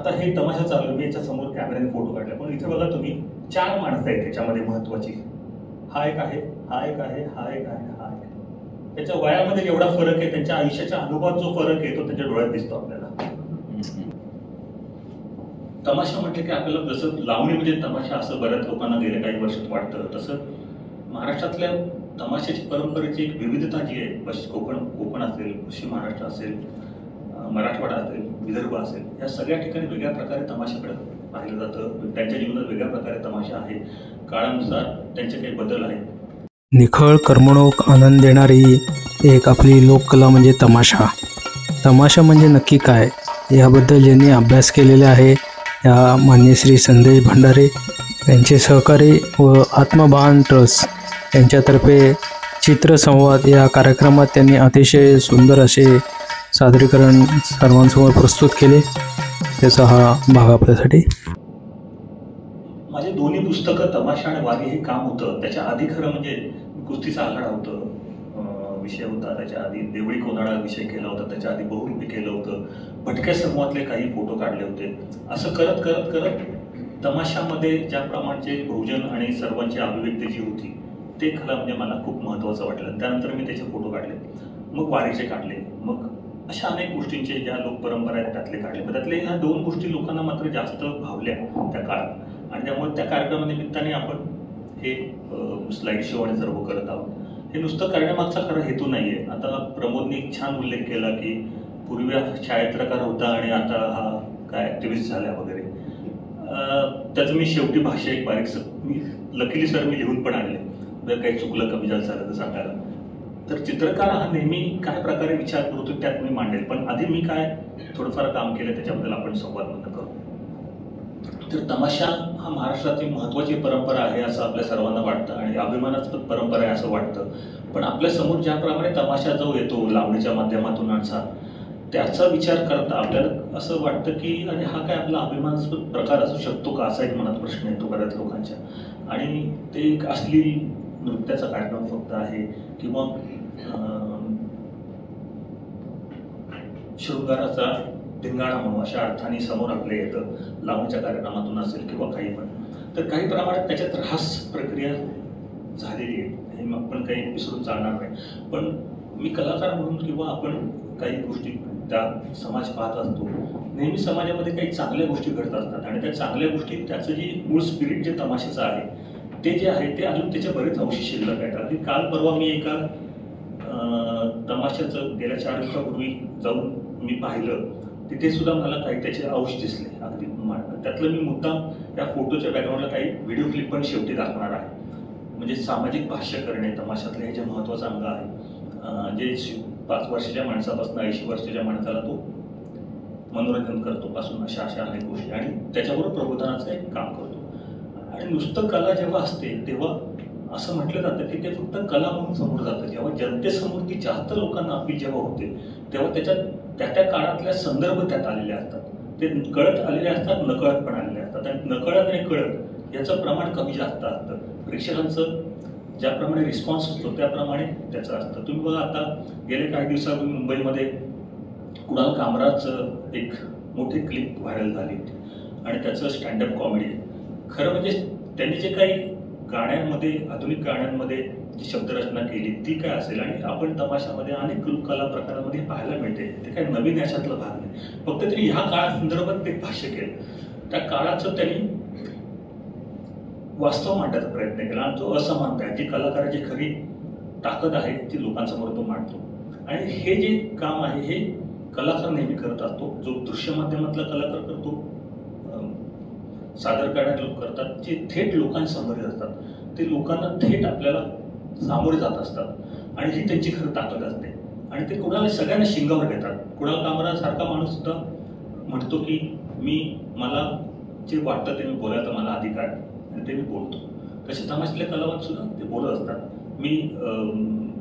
आता हे तमाशा चालू आहे, मी याच्या समोर कॅमेऱ्याने फोटो काढला, पण इथे बघा तुम्ही 4 माणसं आहेत त्याच्यामध्ये महत्वाची. हा एक आहे, हा एक आहे, हा एक आहे, हा एक आहे. त्याच्या वयामध्ये जेवढा फरक आहे, त्यांच्या आयुष्याच्या अनुभवात जो फरक आहे तो त्यांच्या डोळ्यात दिसतो आपल्याला. तमाशा म्हटलं की आपल्याला जसं लावणी म्हणजे तमाशा असं बऱ्याच लोकांना गेल्या काही वर्षात वाटतं, तसं महाराष्ट्रातल्या तमाशाची परंपरेची एक विविधता जी आहे, कोकण असेल, पश्चिम महाराष्ट्र असेल, मराठवाडा असेल, विदर्भ असेल, या सगळ्या ठिकाणी वेगळ्या प्रकारे तमाशाकडे पाहिलं जातं. त्यांच्या जीवनात वेगळ्या प्रकारे तमाशा आहे. काळानुसार त्यांचे काही बदल आहेत. निखळ करमणूक आनंद देणारी एक आपली लोककला म्हणजे तमाशा. तमाशा म्हणजे नक्की काय याबद्दल ज्यांनी अभ्यास केलेला आहे या मान्य श्री संदेश भंडारे यांचे सहकारी व आत्मभान ट्रस्ट यांच्यातर्फे चित्रसंवाद या कार्यक्रमात त्यांनी अतिशय सुंदर असे सादरीकरण सर्वांसमोर प्रस्तुत केले. त्याचा हा भाग आपल्यासाठी. माझे दोन्ही पुस्तकं तमाशा आणि वारी हे काम होतं. त्याच्या आधी खरं म्हणजे कुस्तीचा आखाडा होतं, विषय होता. त्याच्या आधी देवळी कोंडाळा विषय केला होता. त्याच्या आधी बहुरूपी केलं होतं. भटक्या समूहातले काही फोटो काढले होते. असं करत करत करत तमाशामध्ये ज्या प्रमाणचे बहुजन आणि सर्वांची अभिव्यक्ती जी होती ते खरं म्हणजे मला खूप महत्त्वाचं वाटलं. त्यानंतर मी त्याचे फोटो काढले, मग वारीचे काढले, मग अशा अनेक गोष्टींचे ज्या लोकपरंपरा आहेत त्यातले काढले. पण त्यातले ह्या 2 गोष्टी लोकांना मात्र जास्त भावल्या त्या काळात, आणि त्यामुळे त्या कार्यक्रमानिमित्ताने आपण हे स्लाईड शो आणि सर्व करत आहोत. हे नुसतं करण्यामागचा खरा हेतू नाही आहे. आता प्रमोदने एक छान उल्लेख केला की पूर्वी छायाचित्रकार होता आणि आता हा काय ॲक्टिव्हिस्ट झाला वगैरे. त्याचं मी शेवटी भाष्य एक मी लकीली सर मी लिहून पण आणले, जर काही चुकलं कमी जास्त झालं तर सांगायला. तर चित्रकार हा नेहमी काय प्रकारे विचार करतो त्यात मी मांडेल, पण आधी मी काय थोडंफार काम केलं त्याच्याबद्दल आपण संवाद करू. तर तमाशा हा महाराष्ट्राची महत्त्वाची परंपरा आहे असं आपल्या सर्वांना वाटतं आणि अभिमानास्पद परंपरा आहे असं वाटतं. पण आपल्या समोर ज्याप्रमाणे तमाशा जो येतो लावणीच्या माध्यमातून असा, त्याचा विचार करता आपल्याला असं वाटतं की अरे हा काय आपला अभिमानास्पद प्रकार असू शकतो का, असा एक मनात प्रश्न येतो बऱ्याच लोकांच्या. आणि ते एक असली नृत्याचा कार्यक्रम फक्त आहे किंवा शृंगाराचा धिंगाणा म्हणून अशा अर्थाने समोर आपल्या येतं लावणीच्या कार्यक्रमातून असेल किंवा काही पण. तर काही प्रमाणात त्याच्यात ऱ्हास प्रक्रिया झालेली आहे, हे आपण काही विसरून चालणार नाही. पण मी कलाकार म्हणून किंवा आपण काही गोष्टी त्या समाज पाहत असतो. नेहमी समाजामध्ये काही चांगल्या गोष्टी घडत असतात आणि त्या चांगल्या गोष्टी त्याचं जी मूळ स्पिरिट जे तमाशाचं आहे ते जे आहे ते अजून त्याचे बरेच अंशी शिल्लक आहेत. अगदी काल परवा मी एका तमाशाचं गेल्या 4 दिवसापूर्वी जाऊन मी पाहिलं, तिथे सुद्धा मला काही त्याचे अंश दिसले अगदी. त्यातलं मी मुद्दाम या फोटोच्या बॅकग्राऊंडला काही व्हिडिओ क्लिप पण शेवटी दाखवणार आहे. म्हणजे सामाजिक भाष्य करणे तमाशातलं हे जे महत्त्वाचं अंग आहे, जे 5 वर्षाच्या माणसापासून 80 वर्षाच्या माणसाला तो मनोरंजन करतो पासून अशा अनेक गोष्टी, आणि त्याच्याबरोबर प्रबोधनाचं एक काम करतो. आणि नुसतं कला जेव्हा असते तेव्हा असं म्हटलं जातं की ते फक्त कला म्हणून समोर जातं. जेव्हा जनतेसमोर ती जास्त लोकांना अपील जेव्हा होते तेव्हा त्याच्यात त्या काळातल्या संदर्भ त्यात आलेले असतात. ते कळत आलेले असतात, नकळत पण आलेले असतात. आणि नकळत आणि कळत याचं प्रमाण कमी जास्त असतं. प्रेक्षकांचं ज्याप्रमाणे रिस्पॉन्स असतो त्याप्रमाणे त्याचं असतं. तुम्ही बघा आता गेले काही दिवसापूर्वी मुंबईमध्ये कुणाल कामराचं एक मोठी क्लिप व्हायरल झाली होती आणि त्याचं स्टँडअप कॉमेडी. खरं म्हणजे त्यांनी जे काही गाण्यांमध्ये आधुनिक गाण्यांमध्ये जी शब्दरचना केली ती काय असेल, आणि आपण तमाशामध्ये अनेक कला प्रकारामध्ये पाहायला मिळते. ते काही नवीन याच्यातलं भाग नाही, फक्त तरी ह्या काळासंदर्भात ते भाष्य केलं. त्या काळाचं त्यांनी वास्तव मांडण्याचा प्रयत्न केला आणि जो असमानता आहे, जी कलाकाराची खरी ताकद आहे ती लोकांसमोर तो मांडतो. आणि हे जे काम आहे हे कलाकार नेहमी करत असतो. जो दृश्य माध्यमातला कलाकार करतो, सादर करणारे लोक करतात, जे थेट लोकांसमोर असतात, ते लोकांना थेट आपल्याला सामोरे जात असतात आणि ही त्यांची खरं ताकद असते. आणि ते कुणाला सगळ्यांना शिंगावर घेतात. कुणाल कामरा सारखा माणूस सुद्धा म्हणतो की मला जे वाटतं ते मी बोलायचं मला अधिकार आणि ते मी बोलतो. तसे तमाशातले कलावंत सुद्धा ते बोलत असतात. मी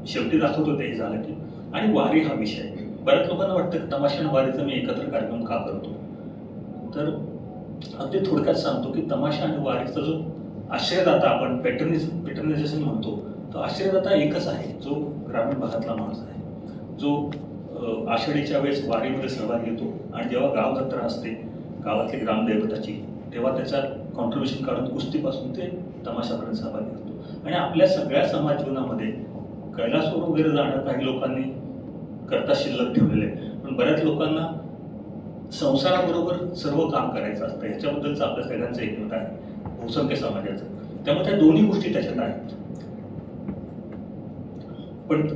शेवटी दाखवतो ते झालं की. आणि वारी हा विषय बऱ्याच लोकांना वाटतं की तमाशा आणि वारीचा मी एकत्र कार्यक्रम का करतो. तर अगदी थोडक्यात सांगतो की तमाशा आणि वारीचा जो आश्रयदाता आपण पॅटर्नायझेशन म्हणतो, तो आश्रयदाता एकच आहे, जो ग्रामीण भागातला माणूस आहे, जो आषाढीच्या वेळेस वारीमध्ये सहभाग घेतो आणि जेव्हा गाव जत्रा असते गावातली ग्रामदैवताची, तेव्हा त्याचा कॉन्ट्रीब्युशन काढून कुस्तीपासून ते तमाशापर्यंत सहभागी होतो. आणि आपल्या सगळ्या समाज जीवनामध्ये कैलासवर वगैरे जाणं काही लोकांनी करता शिल्लक ठेवलेले आहे, पण बऱ्याच लोकांना संसाराबरोबर सर्व काम करायचं असतं. ह्याच्याबद्दलचं आपल्या सगळ्यांचं एकमत आहे बहुसंख्य समाजाचं. त्यामुळे त्या दोन्ही गोष्टी त्याच्यात आहेत. पण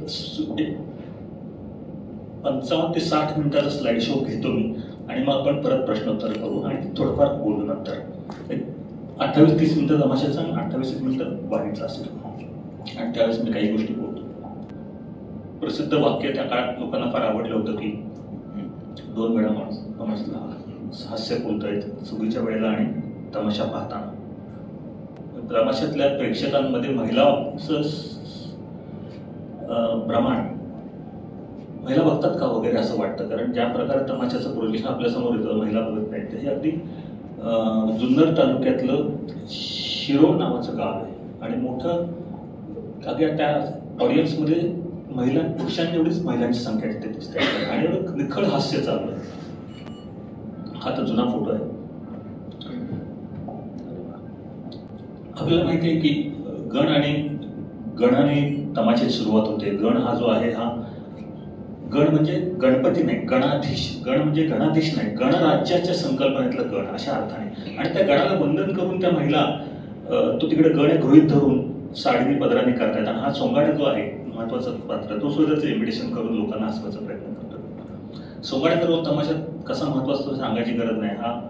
55 ते 60 मिनिटाचा स्लाइड शो घेतो मी आणि मग आपण परत प्रश्नोत्तर करू आणि थोडंफार बोलू. नंतर 28-30 मिनिटं तमाशाचं आणि 28 मिनिटं वारीचं असेल आणि त्यावेळेस मी काही गोष्टी बोलतो. प्रसिद्ध वाक्य त्या काळात लोकांना फार आवडलं होतं की 2 वेळा माणूस तमाशाला हास्य बोलतोय, चुकीच्या वेळेला आणि तमाशा पाहताना. तमाशातल्या प्रेक्षकांमध्ये महिलांचं प्रमाण, महिला बघतात का वगैरे असं वाटतं, कारण ज्या प्रकारे तमाशाचं प्रोजेक्शन आपल्यासमोर येतं महिला बघत नाहीत. हे अगदी जुन्नर तालुक्यातलं शिरोळ नावाचं गाव आहे आणि मोठं अगदी त्या ऑडियन्समध्ये महिला पुरुषांनी एवढीच महिलांची संख्या तिथे दिसते आणि एवढं निखळ हास्य चालू आहे. हा तर जुना फोटो आहे. आपल्याला माहिती आहे की गणाने तमाशाची सुरुवात होते. गण हा जो आहे, हा गण म्हणजे गणपती नाही, गणाधीश. गण म्हणजे गणाधीश नाही, गणराज्याच्या संकल्पनेतलं गण अशा अर्थाने. आणि त्या गणाला वंदन करून त्या महिला तो तिकडे गण गृहीत धरून साडीनी पदराने करतायत. आणि हा सोंगाडा जो आहे महत्वाचं पात्र, तो सुद्धा इमिटेशन करून लोकांना हसवायचा प्रयत्न करतो. सोंगाड्याचा रोल तमाशात कसा महत्वाचा सांगायची गरज नाही, हा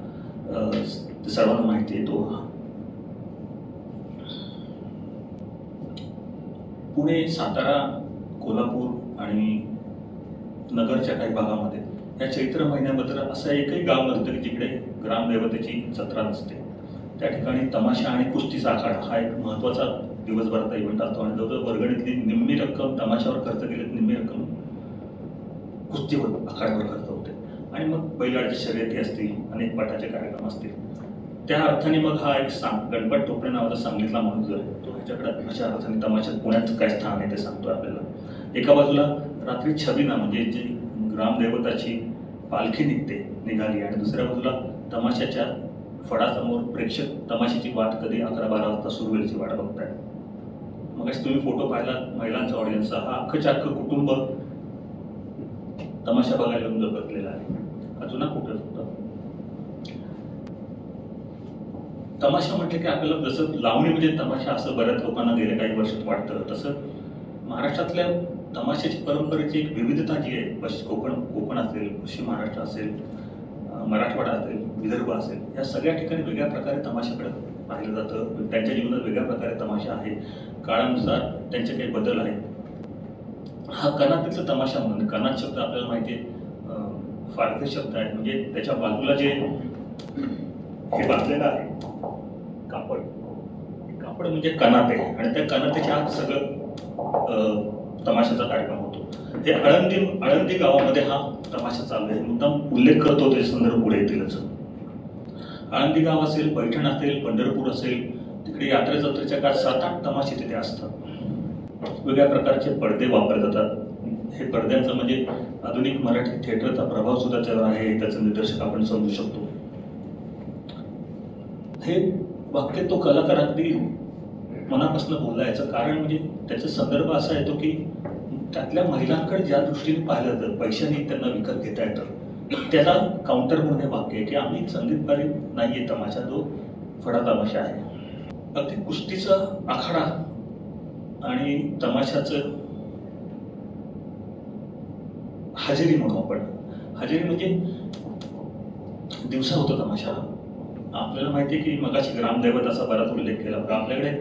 सर्वांना माहिती आहे. तो पुणे, सातारा, कोल्हापूर आणि नगरच्या काही भागामध्ये या चैत्र महिन्याबद्दल असं एकही गाव नसतं की जिकडे ग्रामदैवतेची जत्रा नसते. त्या ठिकाणी तमाशा आणि कुस्तीचा आखाडा हा एक महत्वाचा दिवसभराचा इव्हेंट असतो आणि जवळजवळ वर्गणीतली निम्मी रक्कम तमाशावर खर्च केली, निम्मी रक्कम कुस्तीवर आखाड्यावर खर्च होते. आणि मग बैलगाडीच्या शर्यती असतील, अनेक पाठाचे कार्यक्रम असतील. त्या अर्थाने मग हा एक गणपत टोपणे नावाचा सांगलीतला माणूस जो आहे तो ह्याच्याकडे अशा अर्थाने तमाशात पुण्यात काय स्थान आहे ते सांगतोय आपल्याला. एका बाजूला रात्री छबिना म्हणजे जी ग्रामदैवताची पालखी निघाली आणि दुसऱ्या बाजूला तमाशाच्या फडासमोर प्रेक्षक तमाशाची वाट कधी 11-12 वाजता सुरू व्हायची वाट बघताय. मग तुम्ही फोटो पाहिला महिलांचा ऑडियन्सचा, हा अख्खं कुटुंब तमाशा बघायला येऊन बसलेला आहे. हा जुना फोटो होता. तमाशा म्हटलं की आपल्याला जसं लावणी म्हणजे तमाशा असं बऱ्याच लोकांना गेल्या काही वर्षात वाटतं, तसं महाराष्ट्रातल्या तमाशाची परंपरेची एक विविधता जी आहे, कोकण असेल, पश्चिम महाराष्ट्र असेल, मराठवाडा असेल, विदर्भ असेल, या सगळ्या ठिकाणी वेगळ्या प्रकारे तमाशाकडे पाहिलं जातं. त्यांच्या जीवनात वेगळ्या प्रकारे तमाशा आहे. काळानुसार त्यांचे काही बदल आहेत. हा कनातीतला तमाशा म्हणून, कनात शब्द आपल्याला माहिती आहे फारसी शब्द आहे, म्हणजे त्याच्या बाजूला जे हे बांधलेलं आहे कापड म्हणजे कनात आहे आणि त्या कनातेच्या आत सगळं तमाशाचा कार्यक्रम होतो. हे आळंदी गावामध्ये हा तमाशा चालू आहे. मुद्दाम उल्लेख करतो त्याचे संदर्भ पुढे येतीलच. आळंदी गाव असेल, पैठण असेल, पंढरपूर असेल, तिकडे यात्रा जत्रेच्या काळात 7-8 तमाशे तिथे असतात. वेगळ्या प्रकारचे पडदे वापरले जातात. हे पडद्यांचं म्हणजे आधुनिक मराठी थिएटरचा प्रभाव सुद्धा त्यावर आहे, त्याचं निदर्शक आपण समजू शकतो. हे वाक्य तो कलाकार अगदी मनापासून बोलला. याचं कारण म्हणजे त्याचा संदर्भ असा येतो की त्यातल्या महिलांकडे ज्या दृष्टीने पाहिलं तर पैशाने त्यांना विकत घेता येतं, त्याला काउंटर म्हणून हे वाक्य आहे की आम्ही संगीतकारी नाहीये तमाशा, जो फडा तमाशा आहे. अगदी कुस्तीचा आखाडा आणि तमाशाचं हजेरी म्हणू आपण. हजेरी म्हणजे दिवसा होतो तमाशा. आपल्याला माहिती आहे की मगाशी ग्रामदैवताचा बराच उल्लेख केला होता. आपल्याकडे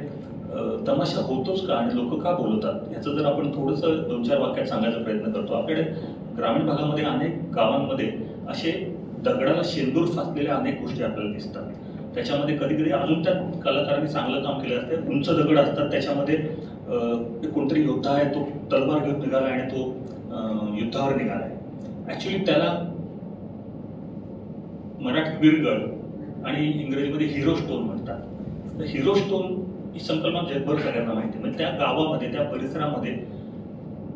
तमाशा होतोच का आणि लोक का बोलवतात ह्याचं जर आपण थोडंसं 2-4 वाक्यात सांगायचा प्रयत्न करतो. आपल्याकडे ग्रामीण भागामध्ये अनेक गावांमध्ये असे दगडाला शेंदूर फासलेल्या अनेक गोष्टी आपल्याला दिसतात. त्याच्यामध्ये कधी कधी अजून त्या कलाकारांनी चांगलं काम केलं असतं. उंच दगड असतात, त्याच्यामध्ये कोणतरी योद्धा आहे, तो तलवार घेऊन निघाला आणि तो युद्धावर निघालाय. ऍक्च्युली त्याला मराठीत वीरगड आणि इंग्रजीमध्ये हिरो स्टोन म्हणतात. तर हिरो स्टोन ही संकल्पना जगभर सगळ्यांना माहिती. म्हणजे त्या गावामध्ये, त्या परिसरामध्ये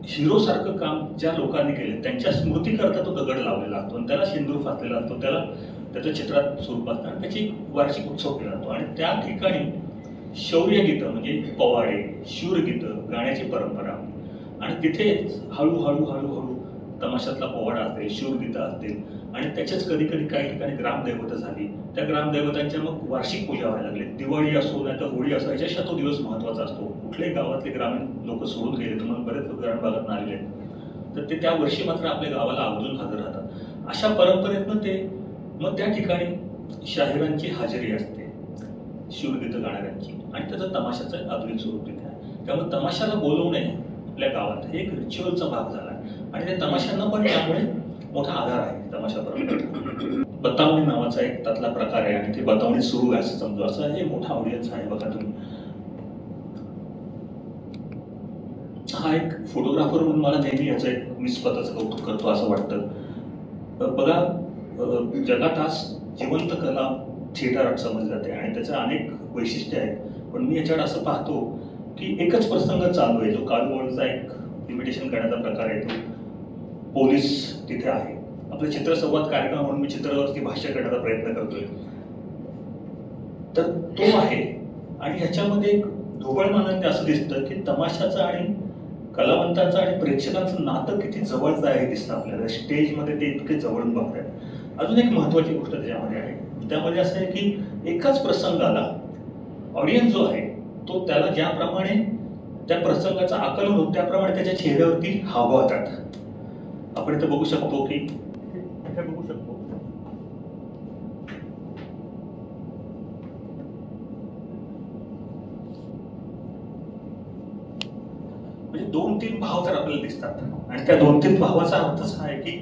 हिरो सारखं काम ज्या लोकांनी केले त्यांच्या स्मृती करता तो दगड लावलेला असतो आणि त्याला शेंदूर फासलेला असतो. त्याला त्याचं चित्रात स्वरूप असतं आणि त्याची वार्षिक उत्सव केला जातो. आणि त्या ठिकाणी शौर्य गीतं म्हणजे पोवाडे, शूरगीतं गाण्याची परंपरा आणि तिथेच हळूहळू हळूहळू तमाशातला पोवाडा असेल, शूरगीतं असतील आणि त्याच्याच कधी कधी काही ठिकाणी ग्रामदैवत झाली. त्या ग्रामदैवतांच्या मग वार्षिक पूजा व्हायला लागली. दिवाळी असो नाही तर होळी असो, याच्याशी तो दिवस महत्वाचा असतो. कुठल्याही गावातले ग्रामीण लोक सोडून गेले तर मग बरेच लोक ग्रामीण भागात आलेले आहेत, तर ते त्या वर्षी मात्र आपल्या गावाला आवर्जून हजर राहतात. अशा परंपरेतनं ते मग त्या ठिकाणी शाहिरांची हजेरी असते, शूरगीतं गाणाऱ्यांची, आणि त्याचं तमाशाचं आधुनिक स्वरूप तिथे आहे. त्यामुळे तमाशाला बोलवणे आपल्या गावात हे एक रिच्युअलचा भाग झाला आणि त्या तमाशांना पण त्यामुळे मोठा आधार आहे. तमाशा परंपरा बतावणी नावाचा एक त्यातला प्रकार आहे आणि ते बतावणी सुरू आहे असं समजू, असं हे मोठा ऑडियन्स आहे. बघा तुम्ही, हा एक फोटोग्राफर म्हणून मला नेहमी याचं एक मी स्वतःचं कौतुक करतो असं वाटतं. बघा, जगात आज जिवंत कला थिएटर आर्ट समजली जाते आणि त्याचं अनेक वैशिष्ट्य आहेत, पण मी याच्याकडे असं पाहतो की एकच प्रसंग चालू आहे, जो काळूवळचा एक इमिटेशन करण्याचा प्रकार आहे. तो पोलीस तिथे आहे, आपले चित्रसंवाद कार्यक्रम म्हणून मी चित्रावरती भाष्य करण्याचा प्रयत्न करतोय, तर तो आहे. आणि ह्याच्यामध्ये एक ढोबळमानाने असं दिसतं की तमाशाचं आणि कलावंतांचं आणि प्रेक्षकांचं नातं किती जवळचं आहे दिसतं आपल्याला. स्टेजमध्ये ते इतके जवळून बघतात. अजून एक महत्वाची गोष्ट त्याच्यामध्ये आहे, त्यामध्ये असं आहे की एकाच प्रसंगाला ऑडियन्स जो आहे तो त्याला ज्याप्रमाणे त्या प्रसंगाचं आकलन होतं त्याप्रमाणे त्याच्या चेहऱ्यावरती हावभाव येतात. आपण इथे बघू शकतो की इथे बघू शकतो म्हणजे 2-3 भाव तर आपल्याला दिसतात आणि त्या 2-3 भावाचा अर्थच हा आहे की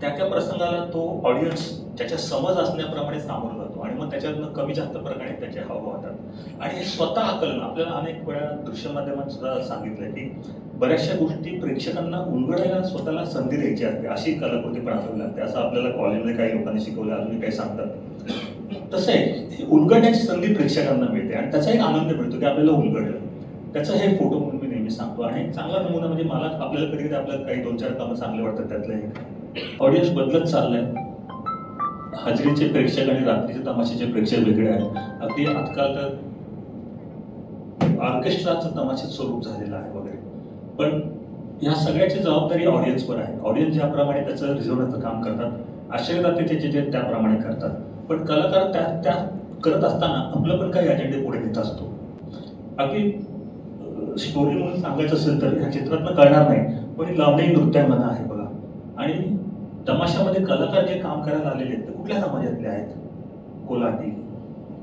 त्या प्रसंगाला तो ऑडियन्स त्याच्या समज असण्याप्रमाणे सामोरं जातो आणि मग त्याच्यातनं कमी जास्त प्रकारे त्याचे हावभाव होतात. आणि हे स्वतः आकलन आपल्याला अनेक वेळा दृश्य माध्यमात सुद्धा सांगितलंय की बऱ्याचशा गोष्टी प्रेक्षकांना उलगडायला स्वतःला संधी द्यायची असते, अशी कलाकृती पण असावी लागते, असं आपल्याला कॉलेजमध्ये काही लोकांनी शिकवलं, अजूनही काही सांगतात. तसं आहे, उलगडण्याची संधी प्रेक्षकांना मिळते आणि त्याचा एक आनंद मिळतो की आपल्याला उलगडलं. त्याचं हे फोटो म्हणून मी नेहमी सांगतो. आणि एक चांगला नमुना म्हणजे मला आपल्याला कधी कधी आपल्याला काही 2-4 कामं चांगले वाटतात, त्यातलं एक ऑडियन्स बदलत चाललंय. हजेरीचे प्रेक्षक आणि रात्रीचे तमाशाचे प्रेक्षक वेगळे आहेत. अगदी आजकाल तर ऑर्केस्ट्राचं तमाशाचं स्वरूप झालेलं आहे वगैरे, पण ह्या सगळ्याची जबाबदारी ऑडियन्सवर आहे. ऑडियन्स ज्याप्रमाणे त्याचं रिझवण्याचं काम करतात, आश्चर्यदाते जे त्याप्रमाणे करतात, पण कलाकार त्या करत असताना आपलं पण काही अजेंडे पुढे घेत असतो. अगदी स्टोरी म्हणून सांगायचं असेल तर ह्या चित्रातनं कळणार नाही, पण लावणी नृत्यामध्ये आहे बघा. आणि तमाशामध्ये कलाकार जे काम करायला आलेले आहेत ते कुठल्या समाजातले आहेत? कोल्हाटी,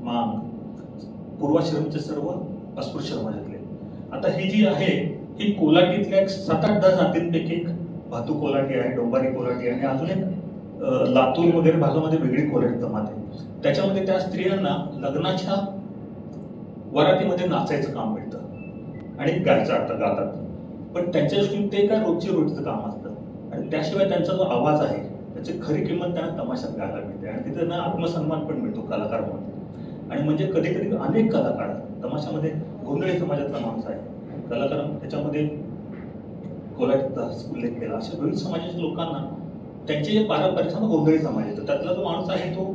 मांग, पूर्वाश्रमचे सर्व अस्पृश्य समाजातले. आता ही जी आहे ही कोल्हाटीतल्या 7-8-10 जातींपैकी एक भातू कोल्हाटी आहे, डोंबारी कोल्हाटी आहे आणि अजून एक लातूर वगैरे भागामध्ये वेगळी कोल्हाटी जमात आहे. त्याच्यामध्ये त्या स्त्रियांना लग्नाच्या वरातीमध्ये नाचायचं काम मिळतं आणि गायचं गातात, पण त्यांच्या दृष्टीने ते काय रोजचं काम असतं आणि त्याशिवाय त्यांचा जो आवाज आहे त्याची खरी किंमत त्यांना तमाशात गायला मिळते आणि तिथे त्यांना आत्मसन्मान पण मिळतो कलाकार म्हणून. आणि म्हणजे कधी कधी अनेक कलाकार तमाशामध्ये गोंधळी समाजातला माणूस आहे, कलाकार त्याच्यामध्ये कोल्हाटीचा उल्लेख केला, अशा विविध समाजाच्या लोकांना त्यांचे जे पारंपरिक गोंधळी समाज येतो त्यातला जो माणूस आहे तो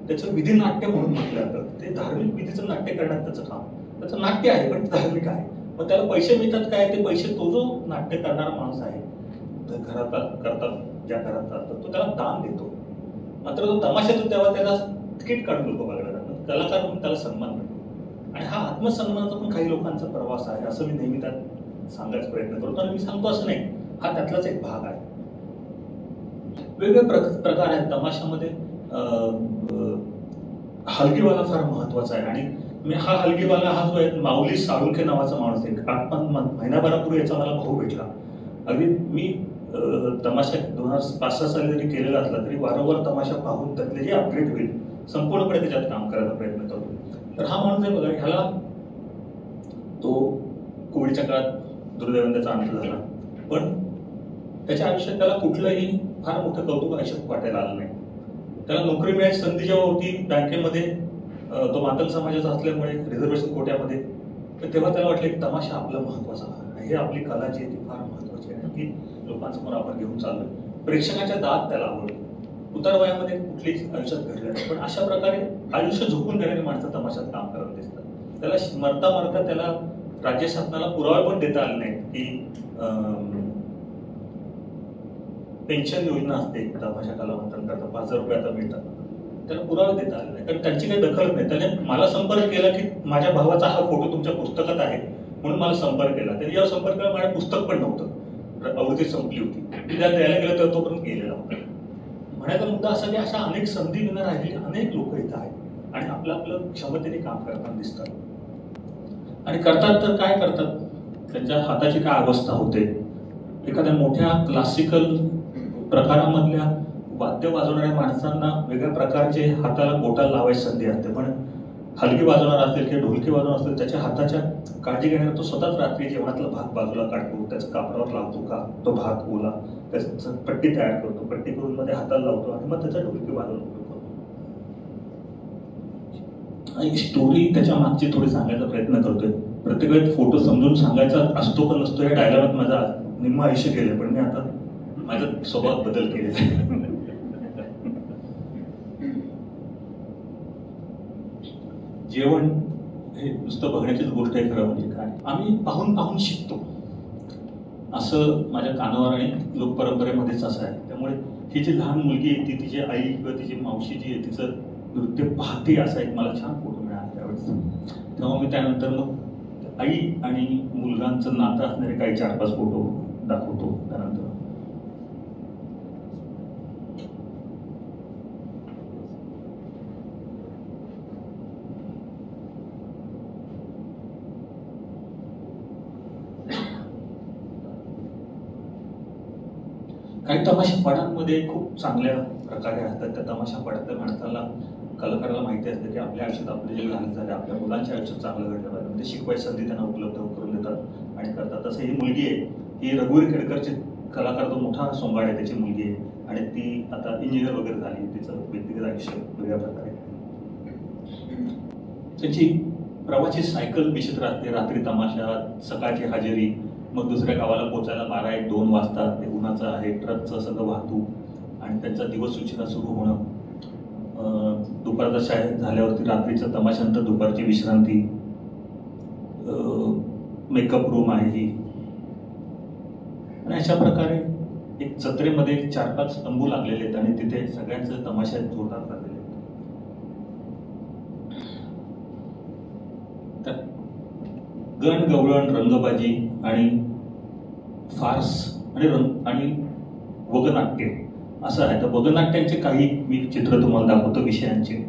त्याचं विधी नाट्य म्हणून म्हटलं जातं. ते धार्मिक विधीचं नाट्य करण्यात त्याचं काम, त्याचं नाट्य आहे पण धार्मिक आहे. मग त्याला पैसे मिळतात काय? ते पैसे तो जो नाट्य करणारा माणूस आहे घरात करतात, ज्या घरात चालतात तो त्याला दान देतो. मात्र तो तमाशातून तेव्हा त्याला तिकीट काढून लोक बघायला जातात, कलाकार म्हणून त्याला सन्मान मिळतो. आणि हा आत्मसन्मानाचा पण काही लोकांचा प्रवास आहे असं मी नेहमी त्यात सांगायचा प्रयत्न करतो. आणि मी सांगतो असं नाही, हा त्यातलाच एक भाग आहे. वेगवेगळे प्रकार आहेत तमाशामध्ये. हलगीवाला फार महत्वाचा आहे आणि हा हलगीवाला हा जो आहे माऊली साळुंखे नावाचा माणूस आहे. 8 महिन्याभरापूर्वी याचा मला भाऊ भेटला. अगदी मी तमाशा 2005-06 साली जरी केलेला असला तरी वारंवार तमाशा पाहून त्यातले जे अपग्रेड होईल संपूर्णपणे त्याच्यात काम करायचा प्रयत्न करतो. तर हा माणूस आहे बघा, ह्याला तो कोविडच्या काळात दुर्दैवाने त्याचा अंत झाला, पण त्याच्या आयुष्यात त्याला कुठलंही फार मोठं कौतुक आयुष्यात वाटायला आलं नाही. त्याला नोकरी मिळायची संधी जेव्हा होती बँकेमध्ये, तो मातंग समाजाचा असल्यामुळे रिझर्वेशन कोट्यामध्ये, तर तेव्हा त्याला वाटलं की तमाशा आपलं महत्वाचा आहे, हे आपली कला जी आहे ती फार महत्वाची आहे की लोकांसमोर आपण घेऊन चाललोय. प्रेक्षकाच्या दाद त्याला आवडली, उतार वयामध्ये कुठलीच आयुष्यात घडलं नाही, पण अशा प्रकारे आयुष्य झोपून घेणारी माणसं तमाशात काम करत दिसतात. त्याला मरता मरता त्याला राज्य शासनाला पुरावे पण देता आले नाहीत की पेन्शन योजना असते तमाशा कलावंतांकरता 5,000 रुपये आता मिळतात, त्याला पुरावे देता आले नाही कारण त्यांची काही दखल नाही. त्याने मला संपर्क केला की माझ्या भावाचा हा फोटो तुमच्या पुस्तकात आहे म्हणून मला संपर्क केला. त्याने जेव्हा संपर्क केला माझ्या पुस्तक पण नव्हतं, अवधी संपली होती, त्या द्यायला गेलं तर तोपर्यंत गेलेला होता. म्हणायचा मुद्दा असा की अशा अनेक संधी विना राहिलेली अनेक लोक इथं आहेत आणि आपलं आपलं क्षमतेने काम करताना दिसतात आणि करतात तर काय करतात, त्यांच्या हाताची काय अवस्था होते. एखाद्या मोठ्या क्लासिकल प्रकारामधल्या वाद्य वाजवणाऱ्या माणसांना वेगळ्या प्रकारचे हाताला बोटाला लावायची संधी असते, पण हलकी वाजवणार असेल किंवा ढोलकी वाजवणार असेल त्याच्या हाताच्या काळजी घेण्याला तो स्वतःच रात्री जेवणातला भात बाजूला काढतो, त्याचं कापडावर लावतो का तो भात ओला, त्याचं पट्टी तयार करतो, पट्टी करून मध्ये हाताला लावतो आणि मग त्याचा ढोलकी वाजवून उपयोग करतो. आणि स्टोरी त्याच्या मागची थोडी सांगायचा प्रयत्न करतोय. प्रत्येक वेळेस फोटो समजून सांगायचा असतो का नसतो या डायलॉगात माझा निम्म आयुष्य गेलं, पण मी आता माझा स्वभावात बदल केलेला आहे. जेवण हे नुसतं बघण्याचीच गोष्ट आहे खरं म्हणजे काय, आम्ही पाहून पाहून शिकतो असं माझ्या कानावर आणि लोकपरंपरेमध्येच असं आहे. त्यामुळे ही जी लहान मुलगी आहे ती तिची आई किंवा तिची मावशी जी आहे तिचं नृत्य पाहते असा एक मला छान फोटो मिळाला त्यावेळेस. तेव्हा मी त्यानंतर मग आई आणि मुलगांचं नातं असणारे काही 4-5 फोटो दाखवतो. त्यानंतर काही तमाशापाड्यांमध्ये खूप चांगल्या प्रकारे असतात. त्या तमाशापाड्यातल्या माणसाला कलाकाराला माहिती असतं की आपल्या आयुष्यात आपले जे लहान झाले आपल्या मुलांच्या आयुष्यात चांगलं घडलं पाहिजे, म्हणजे शिकवायची संधी त्यांना उपलब्ध करून देतात आणि करतात. तसं ही मुलगी आहे, ही रघुवीर खेडकरची कलाकार तो मोठा सोंगाड आहे त्याची मुलगी आहे आणि ती आता इंजिनियर वगैरे झाली. तिचं व्यक्तिगत आयुष्य वेगळ्या प्रकारे. त्याची प्रवासी सायकल दिसत राहते, रात्री तमाशा, सकाळची हजेरी, मग दुसऱ्या गावाला पोहोचायला 12-1-2 वाजतात. ते उन्हाचं आहे, ट्रकचं सगळं वाहतूक आणि त्यांचा दिवस उशिरा सुरू होणं. दुपारचा शाळेत झाल्यावरती रात्रीचं तमाशानंतर दुपारची विश्रांती, मेकअप रूम आहे ही. आणि अशा प्रकारे एक जत्रेमध्ये 4-5 तंबू लागलेले आहेत आणि तिथे सगळ्यांचं तमाशा जोरदार झालेले आहेत. गण गवळण, रंगबाजी आणि फार्स आणि वगनाट्य असं आहे. तर वगनाट्यांचे काही मी चित्र तुम्हाला दाखवतो विषयांचे.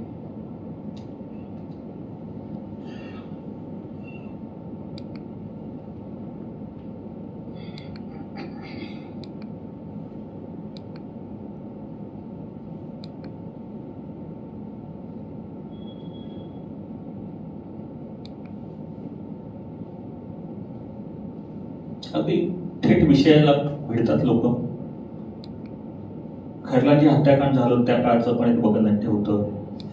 अगदी थेट विषयाला भिडतात लोक. खैरलांची हत्याकांड झालं त्या काळचं पण एक वगनाट्य होतं.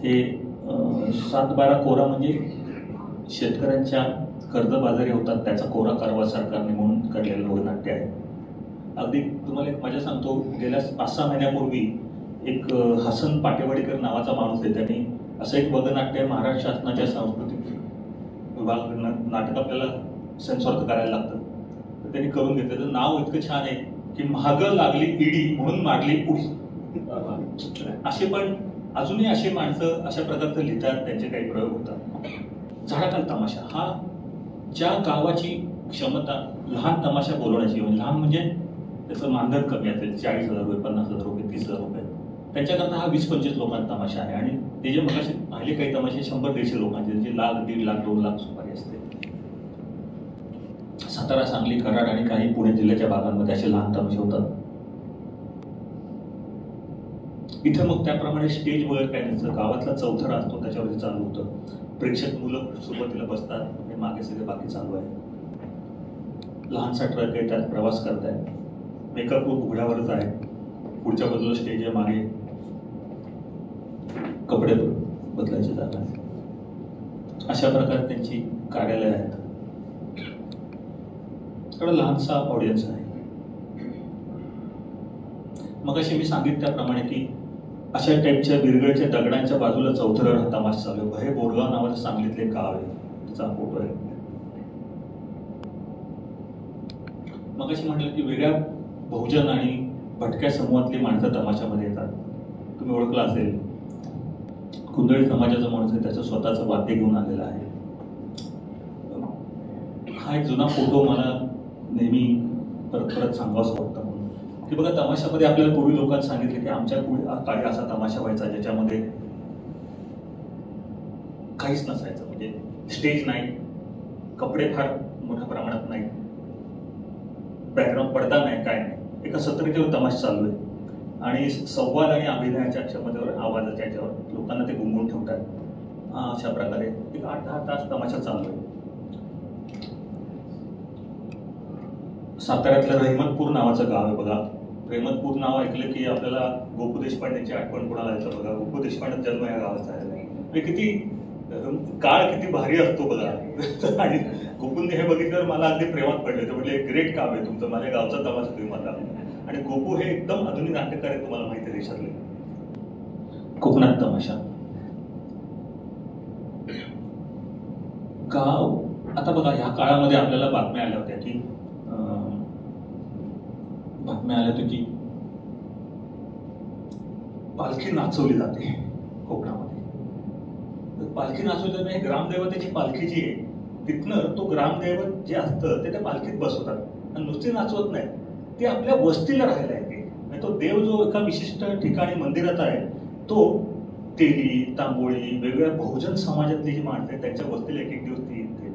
हे 7-12 कोरा म्हणजे शेतकऱ्यांच्या कर्जबाजारी होतात त्याचा कोरा कारवा सरकारने म्हणून काढलेलं वगनाट्य आहे. अगदी तुम्हाला एक मजा सांगतो, गेल्या 5-6 महिन्यापूर्वी एक हसन पाटेवाडीकर नावाचा माणूस आहे, त्यांनी असं एक वगनाट्य महाराष्ट्र शासनाच्या सांस्कृतिक विभागाकडनं नाटक आपल्याला सेन्सॉर करायला लागतं, तर त्यांनी करून घेतलं. तर नाव इतकं छान आहे की महागं लागली ईडी म्हणून मारली उडी. असे पण अजूनही असे माणसं अशा प्रकारचं लिहितात, त्यांचे काही प्रयोग होतात. झाडाखाल तमाशा हा ज्या गावाची क्षमता लहान तमाशा बोलवण्याची, लहान म्हणजे त्याचं मानधन कमी असेल, 40,000 रुपये, 50,000 रुपये, 30,000 रुपये, त्यांच्याकरता हा 20-25 लोकांचा तमाशा आहे. आणि ते जे मगाशी पाहिले काही तमाशे 100-150 लोकांचे, जे लाख, 1.5 लाख, 2 लाख सुपारी असते. सातारा, सांगली, कराड आणि काही पुणे जिल्ह्याच्या भागांमध्ये असे लहान तमाशे होतात. इथं मग त्याप्रमाणे स्टेज वगैरे काय नसतं, गावातला चौथरा असतो त्याच्यावरती चालू होतं. प्रेक्षक मुलं सुरुवातीला बसतात आणि मागे सगळे बाकी चालू आहे. लहानसा ट्रक आहे, त्यात प्रवास करताय. मेकअप रूम उघड्यावरच आहे, पुढच्या बाजूला स्टेज आहे, मागे कपडे बदलायची जागा आहे. अशा प्रकारे त्यांची कार्यालय आहेत. थोडा लहानसा ऑडियन्स आहे. मग अशी मी सांगितलं त्याप्रमाणे की अशा टाईपच्या बिरगळच्या दगडांच्या बाजूला चौथऱ्यावर हा तमाशा चालू आहे. हे बोरगाव नावाचं सांगलीतले एक गाव आहे, त्याचा फोटो आहे. मग अशी म्हटलं की वेगळ्या बहुजन आणि भटक्या समूहातली माणसं तमाशामध्ये येतात. तुम्ही ओळखला असेल, कुंदळी समाजाचा माणूस आहे, त्याचं स्वतःचं वाद्य घेऊन आलेला आहे. हा एक जुना फोटो मला नेहमी परत परत सांगावंसं वाटतं म्हणून की बघा, तमाशामध्ये आपल्याला पूर्वी लोकांनी सांगितलं की आमच्या काळी असा तमाशा व्हायचा ज्याच्यामध्ये काहीच नसायचं, म्हणजे स्टेज नाही, कपडे फार मोठ्या प्रमाणात नाही, बॅकग्राऊंड पडदा नाही, काय नाही, एका सत्तरीच्यावर तमाशा चालू आहे आणि संवाद आणि अभिनयाच्या क्षमतेवर, आवाजाच्या याच्यावर लोकांना ते गुंगून ठेवतात. अशा प्रकारे एक 8-10 तास तमाशा चालू आहे. साताऱ्यातलं रहमतपूर नावाचं गाव आहे बघा. रहमतपूर नाव ऐकलं की आपल्याला गोपू देशपांडेची आठवण कोणाला येतं बघा. गोपू देशपांडे जन्म या गावात झालेला आहे. म्हणजे किती काळ किती भारी असतो बघा. आणि गोपूंनी हे बघितल्यावर मला अगदी प्रेमात पडले. ते म्हटले ग्रेट काम आहे तुमचं, माझ्या गावचा तमाशा तुम्ही मला. आणि गोपू हे एकदम आधुनिक नाट्यकार आहे, तुम्हाला माहिती आहे देशातले. कोकणात तमाशा गाव. आता बघा, ह्या काळामध्ये आपल्याला बातम्या आल्या होत्या की की पालखी नाचवली जाते कोकणामध्ये. पालखी नाचवली जाते, ग्रामदैवताची पालखी जी आहे तिथनं तो ग्रामदैवत जे असतं ते त्या पालखीत बसवतात आणि नुसती नाचवत नाही, ती आपल्या वस्तीला राहायला येते. आणि तो देव जो एका विशिष्ट ठिकाणी मंदिरात आहे, तो तेली, तांबोळी, वेगवेगळ्या बहुजन समाजातली जी माणसं आहेत त्यांच्या वस्तीला एक दिवस ती येते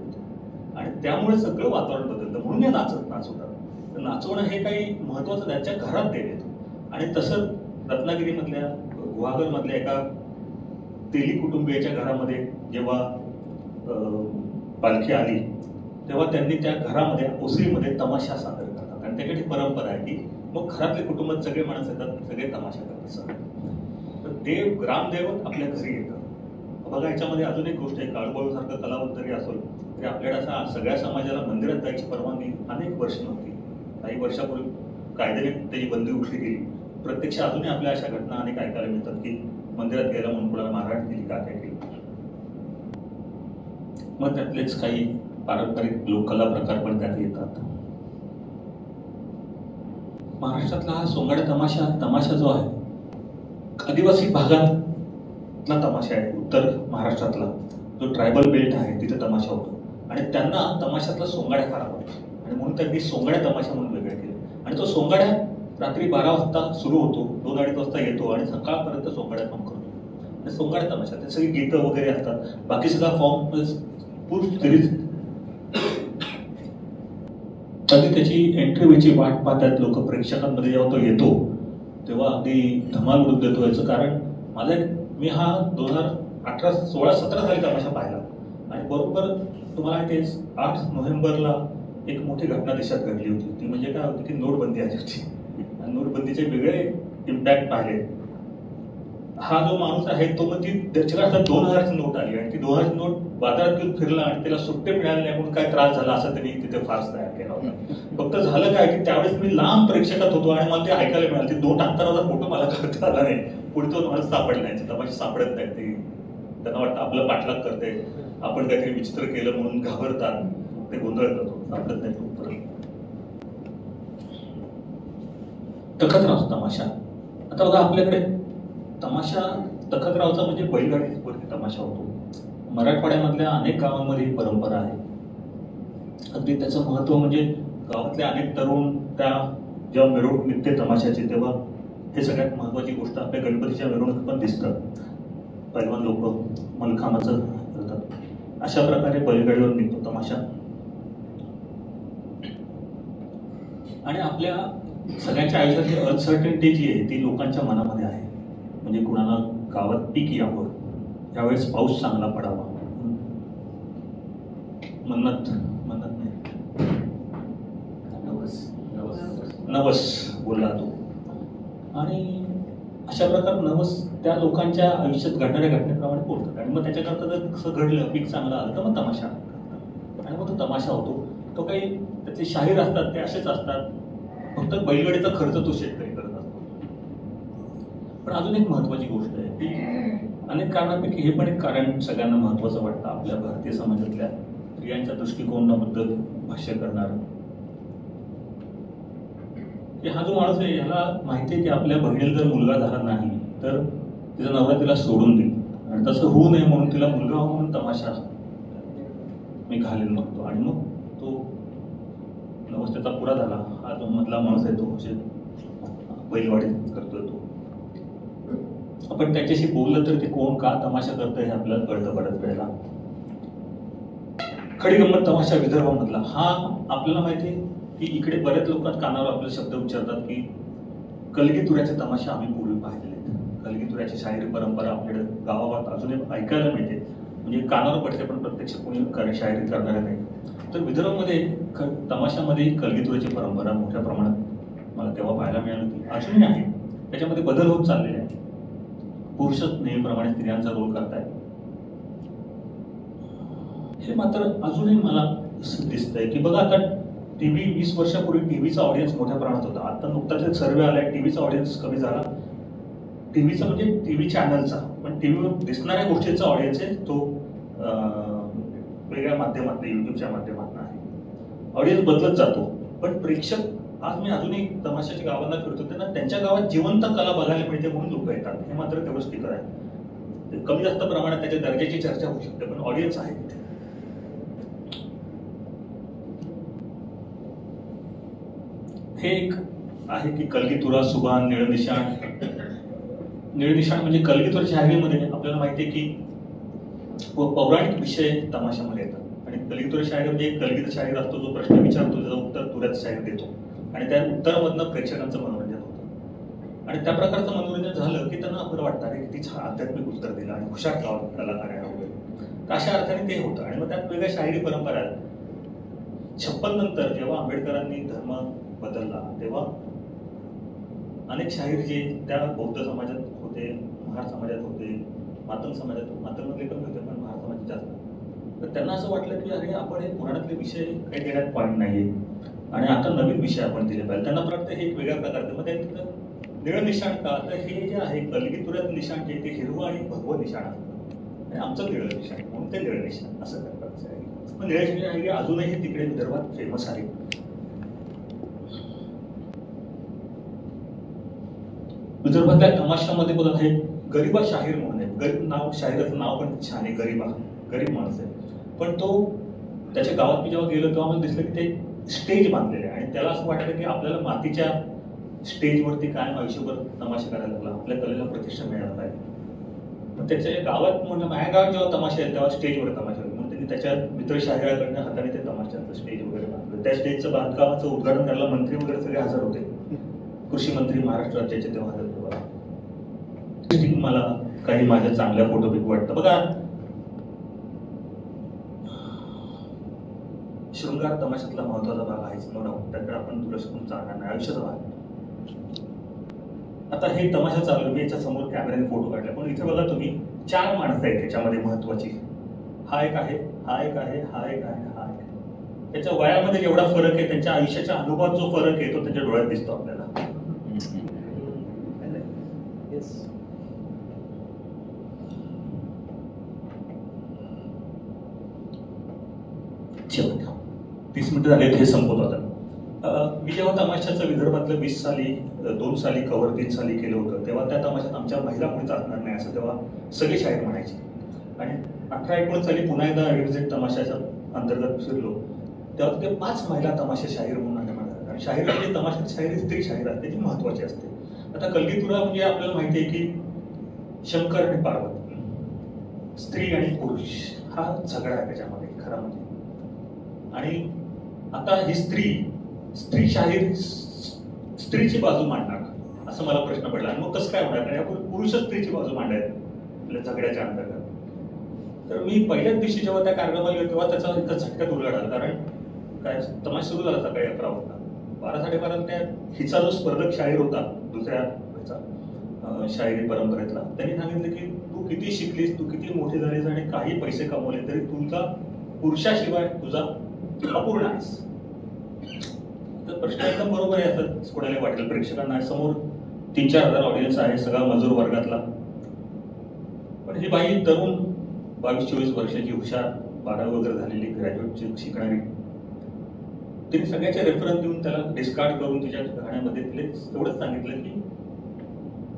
आणि त्यामुळे सगळं वातावरण बदलतं. म्हणून हे नाचवतात. तर नाचवणं हे काही महत्वाचं त्यांच्या घरात देत येतो. आणि तसंच रत्नागिरीमधल्या, गुहागरमधल्या एका तेली कुटुंबियाच्या घरामध्ये जेव्हा पालखी आली तेव्हा त्यांनी त्या घरामध्ये ओसरीमध्ये तमाशा सादर करतात. आणि त्याची परंपरा आहे की मग घरातले कुटुंबात सगळे माणसं येतात, सगळे तमाशा करतात. तर देव, ग्रामदैवत आपल्या घरी येतं. बघा, याच्यामध्ये अजून एक गोष्ट आहे. काळूबाळूसारखं कलावंत जरी असेल तरी आपल्याला सगळ्या समाजाला मंदिरात जायची परवानगी अनेक वर्ष नव्हती. काही वर्षापूर्वी कायद्याने त्याची बंदी उठली गेली. प्रत्यक्ष अजूनही आपल्या अशा घटना अनेक ऐकायला मिळतात की मंदिरात गेला म्हणून कोणाला मारहाण केली, काय केली. मग त्यातलेच काही पारंपरिक लोककला प्रकार पण त्यात येतात. महाराष्ट्रातला हा सोंगाड्या तमाशा जो आहे, आदिवासी भागातला तमाशा आहे. उत्तर महाराष्ट्रातला जो ट्रायबल बेल्ट आहे तिथे तमाशा होतो आणि त्यांना तमाशातला सोंगाड्या फार आवडतो आणि म्हणून त्यांनी सोंगाड्या तमाशा म्हणून वेगळं केलं. आणि तो सोंगाड्या रात्री 12 वाजता सुरू होतो, 2-2:30 वाजता येतो आणि सकाळपर्यंत सोंगाड्या काम करतो. सोंगाड्या तमाशा, ते सगळी गीतं वगैरे असतात, बाकी सगळा फॉर्म पूर्ण सिरीज. कधी त्याची एंट्री व्हायची वाट पाहतात लोक प्रेक्षकांमध्ये. जेव्हा तो येतो तेव्हा अगदी धमाल उडून देतो. याचं कारण मी हा 2018-16-17 साली तमाशा पाहिला आणि बरोबर तुम्हाला ते 8 नोव्हेंबरला एक मोठी घटना देशात घडली होती. ती म्हणजे काय होती की नोटबंदी आली होती आणि नोटबंदीचे वेगळे इम्पॅक्ट पाहिले. हा जो माणूस आहे तो मग त्याच्याकडे 2000ची नोट आली आणि ती 2000ची नोट बाजारात घेऊन फिरला आणि त्याला सुट्टे मिळाले नाही म्हणून काय त्रास झाला असं त्यांनी तिथे फार्स तयार केला होता. फक्त झालं काय की त्यावेळेस मी लांब प्रेक्षकात होतो आणि मला ते ऐकायला मिळालं. ते नोट आणतानाचा फोटो मला करता आला नाही. पुढे तो माणूस सापडला नाही, तमाशा सापडत नाही. ते त्यांना वाटतं आपलं पाठलाग करते, आपण काहीतरी विचित्र केलं म्हणून घाबरतात, ते गोंधळ करतो, सापडत नाही. तखतराव तमाशा. आता बघा, आपल्याकडे तमाशा तखतरावचा म्हणजे बैलगाडीवरती तमाशा होतो. मराठवाड्यामधल्या अनेक गावांमध्ये ही परंपरा आहे. अगदी त्याचं महत्व म्हणजे गावातले अनेक तरुण त्या जेव्हा मिरवणूक निघते तमाशाची तेव्हा हे सगळ्यात महत्वाची गोष्ट आपल्या गणपतीच्या मिरवणुकीत पण दिसतं. पैलवान लोक मलखांबाचं करतात. अशा प्रकारे बैलगाडीवर निघतो तमाशा. आणि आपल्या सगळ्यांच्या आयुष्यातली अनसर्टनिटी जी आहे ती लोकांच्या मनामध्ये आहे. म्हणजे कुणाला गावात पीक यावं, यावेळेस पाऊस चांगला पडावा, मन्नत नाही, नवस बोलला तो. आणि अशा प्रकारे नवस त्या लोकांच्या आयुष्यात घडणाऱ्या घटनेप्रमाणे बोलतात. आणि मग त्याच्याकरता जर कसं घडलं, पीक चांगलं आलं तर मग तमाशा आणि मग तो तमाशा होतो. तो काही त्याचे शाहीर असतात ते असेच असतात, फक्त बैलगाडीचा खर्च तो शेतकरी करत असतो. पण अजून एक महत्वाची गोष्ट आहे की अनेक कारणांपैकी हे पण एक कारण सगळ्यांना महत्वाचं वाटतं आपल्या भारतीय समाजातल्या स्त्रियांच्या दृष्टिकोनाबद्दल भाष्य करणार, की हा जो माणूस आहे याला माहिती आहे की आपल्या बहिणीला जर मुलगा झाला नाही तर तिचा नवरा तिला सोडून देईल, आणि तसं होऊ नये म्हणून तिला मुलगा हो म्हणून तमाशा मी घालेल म्हणतो. आणि मग तो नवस्तेचा पुरा झाला हा जो मधला माणूस आहे तो म्हणजे बैलवाडी करतोय तो, आपण त्याच्याशी बोललं तर ते कोण का तमाशा करतोय हे आपल्याला कळतं बऱ्याच वेळेला. खडी गंमत तमाशा विदर्भामधला हा आपल्याला माहिती आहे की इकडे बऱ्याच लोकांना कानावर आपले शब्द उच्चारतात की कलगीतुऱ्याचे तमाशा आम्ही पूर्वी पाहिलेले आहेत. कलगीतुऱ्याची शाहिरी परंपरा आपल्याकडे गावागावात अजूनही ऐकायला मिळते, म्हणजे कानावर पडते पण प्रत्यक्ष कोणी शाहिरी करणारे नाही. तर विदर्भामध्ये तमाशामध्ये कलगीतुऱ्याची परंपरा मोठ्या प्रमाणात मला तेव्हा पाहायला मिळाली होती, अजूनही आहे. त्याच्यामध्ये बदल होत चाललेले आहे. पुरुषच नेहमीप्रमाणे स्त्रियांचा रोल करतायत हे मात्र अजूनही मला दिसतंय की बघा आता टीव्ही 20 वर्षापूर्वी टीव्हीचा ऑडियन्स मोठ्या प्रमाणात होता. आता नुकताच एक सर्वे आलाय टीव्हीचा ऑडियन्स कमी झाला. टीव्हीचा म्हणजे टीव्ही चॅनलचा, पण टीव्हीवर दिसणाऱ्या गोष्टीचा ऑडियन्स आहे तो वेगळ्या माध्यमात युट्यूबच्या माध्यमातून आहे. ऑडियन्स बदलत जातो, पण प्रेक्षक आज मी अजूनही तमाशाच्या गावांना फिरतो त्यांना त्यांच्या गावात जिवंत कला बघायला मिळते म्हणून लोक येतात. हे मात्र तेवढंच टिकर आहे. कमी जास्त प्रमाणात त्याच्या दर्जाची चर्चा होऊ शकते, पण ऑडियन्स आहे तिथे. हे एक आहे की कलगीतुरा, सुभान, निळनिशाण. निळनिशाण म्हणजे कलगीतुरा शायरीमध्ये आपल्याला माहिती आहे की पौराणिक विषय तमाशामध्ये येतात, आणि कलगीतुरा शायरी म्हणजे कलगीत शाहीर असतो जो प्रश्न विचारतो त्याचं उत्तर तुऱ्यात शाहीर देतो, आणि त्या उत्तरामधनं प्रेक्षकांचं मनोरंजन होतं. आणि त्या प्रकारचं मनोरंजन झालं की त्यांना आपलं वाटतं अरे किती छान आध्यात्मिक उत्तर दिलं आणि हुशार कलाकार आहे वगैरे, तर अशा अर्थाने ते होतं. आणि मग त्यात वेगळ्या शाहिरी परंपरा आहेत. 56 नंतर जेव्हा आंबेडकरांनी धर्म बदलला तेव्हा अनेक शाहीर जे त्या बौद्ध समाजात होते, महार समाजात होते, मातंग समाजात, मातंगमधले पण होते पण महार समाजात जास्त, तर त्यांना असं वाटलं की अरे आपण हे पुराणातले विषय काही देण्यात पॉईंट नाहीये आणि आता नवीन विषय आपण दिले पाहिजे. त्यांना वाटतं हे एक वेगळ्या प्रकारचं. मग तिथं निळं निशाण का, तर हे जे आहे कलगीतुऱ्यात निशाण जे ते हिरवं आणि भगवं निशाण असतं, आणि आमचं निळं निशाण म्हणून ते निळं निशाण असं करतात. मग निळं निशाण हे अजूनही तिकडे विदर्भात फेमस आहे. विदर्भातल्या तमाशामध्ये बघा हे गरीबा शाहीर म्हणून आहे. गरीब नाव, शाहिराचं नाव पण छान आहे, गरीबा, गरीब माणूस आहे. पण तो त्याच्या गावात मी जेव्हा गेलो तेव्हा मला दिसलं की ते स्टेज बांधलेले आहे, आणि त्याला असं वाटलं की आपल्याला मातीच्या स्टेजवरती कायम आयुष्यभर तमाशा करायला लागला, आपल्या कलेला प्रतिष्ठा मिळायला पाहिजे. मग त्याच्या गावात म्हणलं माझ्या गावात जेव्हा तमाशा आहे तेव्हा स्टेजवर तमाशा होईल, म्हणून त्यांनी त्याच्या मित्र शाहिराकडनं हाताने ते तमाशाचं स्टेज वगैरे बांधलं. त्या स्टेजचं बांधकामाचं उद्घाटन करायला मंत्री वगैरे सगळे हजर होते. कृषी मंत्री महाराष्ट्र राज्याचे तेव्हा हजर होते. मला काही माझ्या चांगल्या फोटोपैकी वाटतं बघा. शृंगार तमाशातला महत्वाचा भाग आहेच, नो डाऊट, त्याकडे आपण दुर्लक्ष करून चालणार नाही, आयुष्याचा भाग. आता हे तमाशा चालू, मी याच्या समोर कॅमेऱ्याने फोटो काढले, पण इथे बघा तुम्ही 4 माणसं आहेत त्याच्यामध्ये महत्वाची. हा एक आहे, हा एक आहे, हा एक आहे, हा एक आहे. त्याच्या वयामध्ये जेवढा फरक आहे, त्यांच्या आयुष्याच्या अनुभवात जो फरक आहे तो त्यांच्या डोळ्यात दिसतो आपल्याला. शेवट 30 मिनिटं झाले, हे संपवतो आता. मी जेव्हा तमाशाचं विदर्भातलं 20 साली 2 साली कव्हर 3 साली केलं होतं तेव्हा त्या तमाशात आमच्या महिला कोणीच असणार नाही असं तेव्हा सगळे शाहीर म्हणायचे. आणि 18-19 साली पुन्हा एकदा रिव्हिजिट तमाशाच्या अंतर्गत फिरलो तेव्हा ते 5 महिला तमाशा शाहीर म्हणून म्हणतात. आणि शाहीर म्हणजे तमाशात शाहीर स्त्री शाहीर असते जी महत्वाची असते. आता कलगीतुरा म्हणजे आपल्याला माहिती आहे की शंकर आणि पार्वती, स्त्री आणि पुरुष हा झगडा आहे त्याच्यामध्ये खरा म्हणजे. आणि आता ही स्त्री शाहीर स्त्रीची बाजू मांडणार असं मला प्रश्न पडला. आणि मग कसं काय होणार, कारण यापूर्वी पुरुषच स्त्रीची बाजू मांडायत आपल्या झगड्याच्या अंतर्गत. तर मी पहिल्याच दिवशी जेव्हा त्या कार्यक्रमाला गेलो तेव्हा त्याचा एका झटक्यात उलगडा, कारण काय तमाशा सुरू झाला सकाळी 11 वाजता. 12-12:30 त्या हिचा जो स्पर्धक शाहीर होता दुसऱ्या शाहिरी परंपरेतला, त्यांनी सांगितलं की तू किती शिकलीस, तू किती मोठी झालीस आणि काही पैसे कमवले तरी तुझा पुरुषाशिवाय तुझा अपूर्ण आहेस. तर प्रश्न एकदम बरोबर आहे. असं कोणाला वाटेल प्रेक्षकांना समोर 3-4 हजार ऑडियन्स आहे, सगळा मजूर वर्गातला. पण ही बाई तरुण 22-24 वर्षाची, हुशार, 12वी वगैरे झालेली, ग्रॅज्युएट शिकणारी, तिने सगळ्याचे रेफरन्स देऊन त्याला डिस्कार्ड करून तिच्या गाण्यामध्ये तिला एवढंच सांगितलं की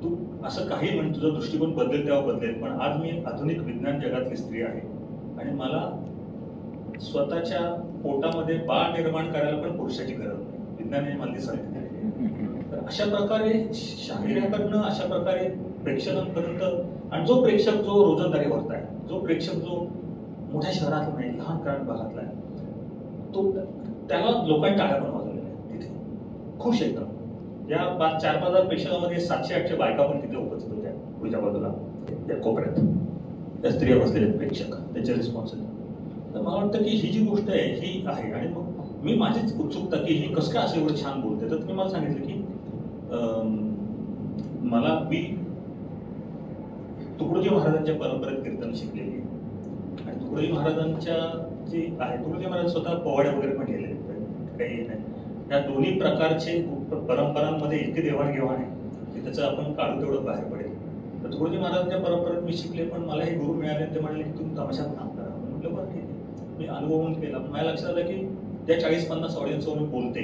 तू असं काही म्हण, तुझा दृष्टिकोन बदलेल तेव्हा बदलेल, पण आज मी आधुनिक विज्ञान जगातली स्त्री आहे आणि मला स्वतःच्या पोटामध्ये बाळ निर्माण करायला पण पुरुषाची गरज नाही, विज्ञानाने मला सांगितलं. तर अशा प्रकारे शाहिराकडनं अशा प्रकारे प्रेक्षकांपर्यंत, आणि जो प्रेक्षक जो रोजंदारीवरचा आहे, जो प्रेक्षक जो मोठ्या शहरातला नाही, लहान भागातला आहे, तो त्याला लोकांनी टाळ्या पण वाजवलेल्या आहेत तिथे, खुश एकदम. या 4-5 हजार प्रेक्षकांमध्ये 700-800 बायका पण तिथे उपस्थित होत्या पुढच्या बाजूला, या कोपऱ्यात त्या स्त्रिया बसलेल्या प्रेक्षक, त्याचे रिस्पॉन्स. तर मला वाटतं की ही जी गोष्ट आहे ही आहे. आणि मग मी माझीच उत्सुकता की ही कसं काय असं एवढं छान बोलते, तर तुम्ही मला सांगितलं की मी तुकडोजी महाराजांच्या परंपरेत कीर्तन शिकलेली आहे आणि तुकडोजी महाराजांच्या जी आहे, तुकडोजी महाराज स्वतः पोवाड्या वगैरे पण गेलेले, काही नाही. या दोन्ही प्रकारचे परंपरांमध्ये इतके देवाणघेवाण आहे की त्याचं आपण काढू तेवढं बाहेर पडेल. तर तुकडोजी महाराजांच्या परंपरेत मी शिकले, पण मला हे गुरु मिळाले, ते म्हणाले की तुम्ही तमाशात काम करा. म्हटलं बरं ठीक आहे, मी अनुभवून केला. माझ्या लक्षात आलं की ज्या 40-50 ऑडियन्सवर मी बोलते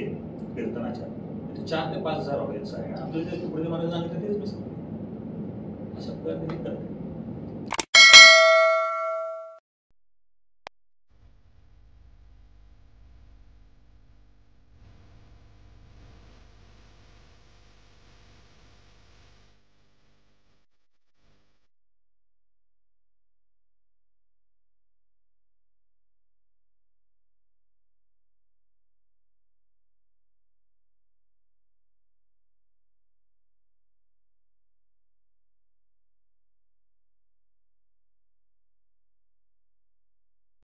कीर्तनाच्या, 4 ते 5 हजार ऑडियन्स आहे. आपल्याला तुकडोजी महाराज सांगितलं तेच मी सांगतो, अशा प्रकारे करते.